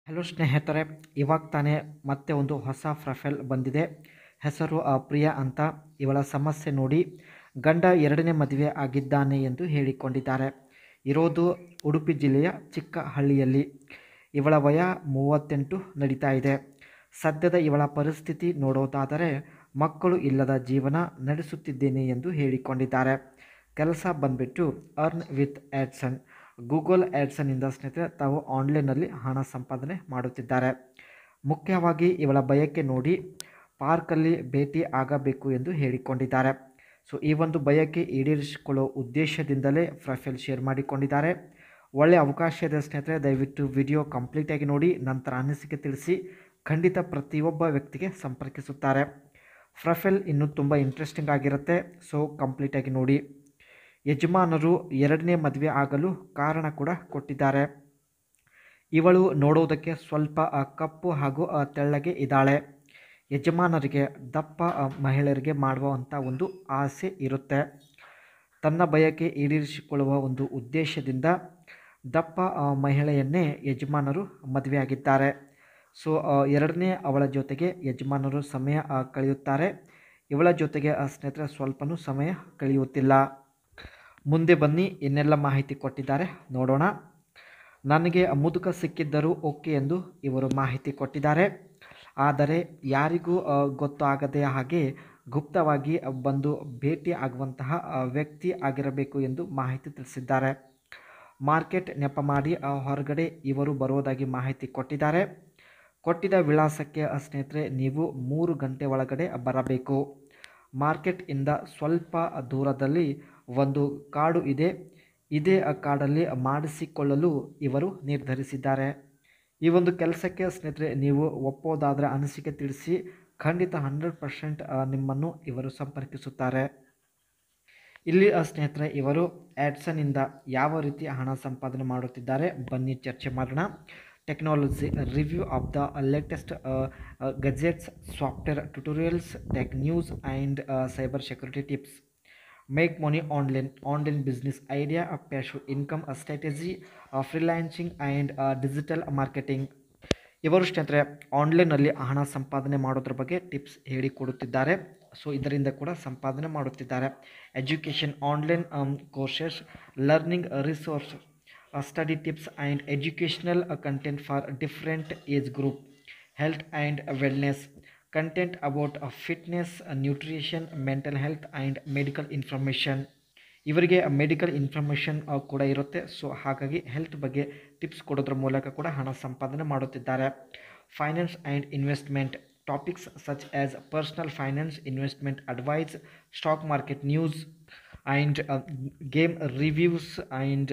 Hello ಸ್ನೇಹಿತರೆ, ಇವಾಗ ತಾನೇ ಮತ್ತೆ ಒಂದು ಹೊಸ ಪ್ರೊಫೈಲ್ ಬಂದಿದೆ. ಹೆಸರು ಪ್ರಿಯಾ ಅಂತ. ಇವಳ ಸಮಸ್ಯೆ ನೋಡಿ, ಗಂಡ ಎರಡನೇ ಮದುವೆ ಆಗಿದ್ದಾನೆ ಎಂದು ಹೇಳಿಕೊಂಡಿದ್ದಾರೆ. ಇರೋದು ಉಡುಪಿ ಜಿಲ್ಲೆಯ ಚಿಕ್ಕ ಹಳ್ಳಿಯಲ್ಲಿ. ಇವಳ ವಯ 38 ನಡೀತಾ ಇದೆ. ಸದ್ಯದ ಇವಳ ಪರಿಸ್ಥಿತಿ ನೋಡೋದಾದರೆ ಮಕ್ಕಳು ಇಲ್ಲದ ಜೀವನ ನಡೆಸುತ್ತಿದ್ದೇನೆ ಎಂದು ಹೇಳಿಕೊಂಡಿದ್ದಾರೆ. ಕೆಲಸ ಬಂದ್ಬಿಟ್ಟು ಅರ್ನ್ ವಿತ್ ಆ್ಯಡ್ಸನ್, ಗೂಗಲ್ ಆ್ಯಡ್ಸನ್ನಿಂದ ಸ್ನೇಹಿತರೆ ತಾವು ಆನ್ಲೈನಲ್ಲಿ ಹಣ ಸಂಪಾದನೆ ಮಾಡುತ್ತಿದ್ದಾರೆ. ಮುಖ್ಯವಾಗಿ ಇವಳ ಬಯಕೆ ನೋಡಿ, ಪಾರ್ಕಲ್ಲಿ ಭೇಟಿ ಆಗಬೇಕು ಎಂದು ಹೇಳಿಕೊಂಡಿದ್ದಾರೆ. ಸೊ ಈ ಒಂದು ಬಯಕೆ ಈಡೇರಿಸಿಕೊಳ್ಳೋ ಉದ್ದೇಶದಿಂದಲೇ ಪ್ರೊಫೈಲ್ ಶೇರ್ ಮಾಡಿಕೊಂಡಿದ್ದಾರೆ. ಒಳ್ಳೆಯ ಅವಕಾಶ ಇದೆ ಸ್ನೇಹಿತರೆ, ದಯವಿಟ್ಟು ವಿಡಿಯೋ ಕಂಪ್ಲೀಟಾಗಿ ನೋಡಿ, ನಂತರ ಅನಿಸಿಕೆ ತಿಳಿಸಿ. ಖಂಡಿತ ಪ್ರತಿಯೊಬ್ಬ ವ್ಯಕ್ತಿಗೆ ಸಂಪರ್ಕಿಸುತ್ತಾರೆ. ಪ್ರೊಫೈಲ್ ಇನ್ನೂ ತುಂಬ ಇಂಟ್ರೆಸ್ಟಿಂಗ್ ಆಗಿರುತ್ತೆ, ಸೊ ಕಂಪ್ಲೀಟಾಗಿ ನೋಡಿ. ಯಜಮಾನರು ಎರಡನೇ ಮದುವೆ ಆಗಲು ಕಾರಣ ಕೂಡ ಕೊಟ್ಟಿದ್ದಾರೆ. ಇವಳು ನೋಡೋದಕ್ಕೆ ಸ್ವಲ್ಪ ಕಪ್ಪು ಹಾಗೂ ತೆಳ್ಳಗೆ ಇದ್ದಾಳೆ. ಯಜಮಾನರಿಗೆ ದಪ್ಪ ಮಹಿಳೆಯರಿಗೆ ಮಾಡುವಂಥ ಒಂದು ಆಸೆ ಇರುತ್ತೆ. ತನ್ನ ಬಯಕೆ ಈಡೇರಿಸಿಕೊಳ್ಳುವ ಒಂದು ಉದ್ದೇಶದಿಂದ ದಪ್ಪ ಮಹಿಳೆಯನ್ನೇ ಯಜಮಾನರು ಮದುವೆಯಾಗಿದ್ದಾರೆ. ಸೊ ಎರಡನೇ ಅವಳ ಜೊತೆಗೆ ಯಜಮಾನರು ಸಮಯ ಕಳೆಯುತ್ತಾರೆ. ಇವಳ ಜೊತೆಗೆ ಸ್ನೇಹಿತರೆ ಸ್ವಲ್ಪನೂ ಸಮಯ ಕಳೆಯುತ್ತಿಲ್ಲ. ಮುಂದೆ ಬನ್ನಿ ಇನ್ನೆಲ್ಲ ಮಾಹಿತಿ ಕೊಟ್ಟಿದ್ದಾರೆ ನೋಡೋಣ. ನನಗೆ ಮುದುಕ ಸಿಕ್ಕಿದ್ದರೂ ಓಕೆ ಎಂದು ಇವರು ಮಾಹಿತಿ ಕೊಟ್ಟಿದ್ದಾರೆ. ಆದರೆ ಯಾರಿಗೂ ಗೊತ್ತಾಗದೆ ಹಾಗೆ ಗುಪ್ತವಾಗಿ ಬಂದು ಭೇಟಿ ಆಗುವಂತಹ ವ್ಯಕ್ತಿ ಆಗಿರಬೇಕು ಎಂದು ಮಾಹಿತಿ ತಿಳಿಸಿದ್ದಾರೆ. ಮಾರ್ಕೆಟ್ ನೆಪ ಮಾಡಿ ಹೊರಗಡೆ ಇವರು ಬರುವುದಾಗಿ ಮಾಹಿತಿ ಕೊಟ್ಟಿದ್ದಾರೆ. ಕೊಟ್ಟಿದ್ದ ವಿಳಾಸಕ್ಕೆ ಸ್ನೇಹಿತರೆ ನೀವು 3 ಗಂಟೆ ಒಳಗಡೆ ಬರಬೇಕು. ಮಾರ್ಕೆಟ್ ಇಂದ ಸ್ವಲ್ಪ ದೂರದಲ್ಲಿ ಒಂದು ಕಾಡು ಇದೆ. ಇದೇ ಕಾಡಲ್ಲಿ ಮಾಡಿಸಿಕೊಳ್ಳಲು ಇವರು ನಿರ್ಧರಿಸಿದ್ದಾರೆ. ಈ ಒಂದು ಕೆಲಸಕ್ಕೆ ಸ್ನೇಹಿತರೆ ನೀವು ಒಪ್ಪೋದಾದರೆ ಅನಿಸಿಕೆ ತಿಳಿಸಿ. ಖಂಡಿತ 100% ನಿಮ್ಮನ್ನು ಇವರು ಸಂಪರ್ಕಿಸುತ್ತಾರೆ. ಇಲ್ಲಿ ಸ್ನೇಹಿತರೆ ಇವರು ಆ್ಯಡ್ಸನ್ನಿಂದ ಯಾವ ರೀತಿ ಹಣ ಸಂಪಾದನೆ ಮಾಡುತ್ತಿದ್ದಾರೆ ಬನ್ನಿ ಚರ್ಚೆ ಮಾಡೋಣ. Technology review of the latest gadgets, software tutorials, tech news and cyber security tips. Make money online business idea, passive income strategy, freelancing and digital marketing. ಇವರು ಸ್ನೇಹಿತರೆ ಆನ್ಲೈನಲ್ಲಿ ಹಣ ಸಂಪಾದನೆ ಮಾಡೋದ್ರ ಬಗ್ಗೆ ಟಿಪ್ಸ್ ಹೇಳಿಕೊಡುತ್ತಿದ್ದಾರೆ. ಸೊ ಇದರಿಂದ ಕೂಡ ಸಂಪಾದನೆ ಮಾಡುತ್ತಿದ್ದಾರೆ. Education, online courses, learning resource, study tips and educational content for different age group, health and wellness, content about fitness, nutrition, mental health and medical information. ಇವರಿಗೆ ಮೆಡಿಕಲ್ ಇನ್ಫಾರ್ಮೇಷನ್ ಕೂಡ ಇರುತ್ತೆ. ಸೊ ಹಾಗಾಗಿ health ಬಗ್ಗೆ tips ಕೊಡೋದ್ರ ಮೂಲಕ ಕೂಡ ಹಣ ಸಂಪಾದನೆ ಮಾಡುತ್ತಿದ್ದಾರೆ. Finance and investment topics such as personal finance, investment advice, stock market news and game reviews and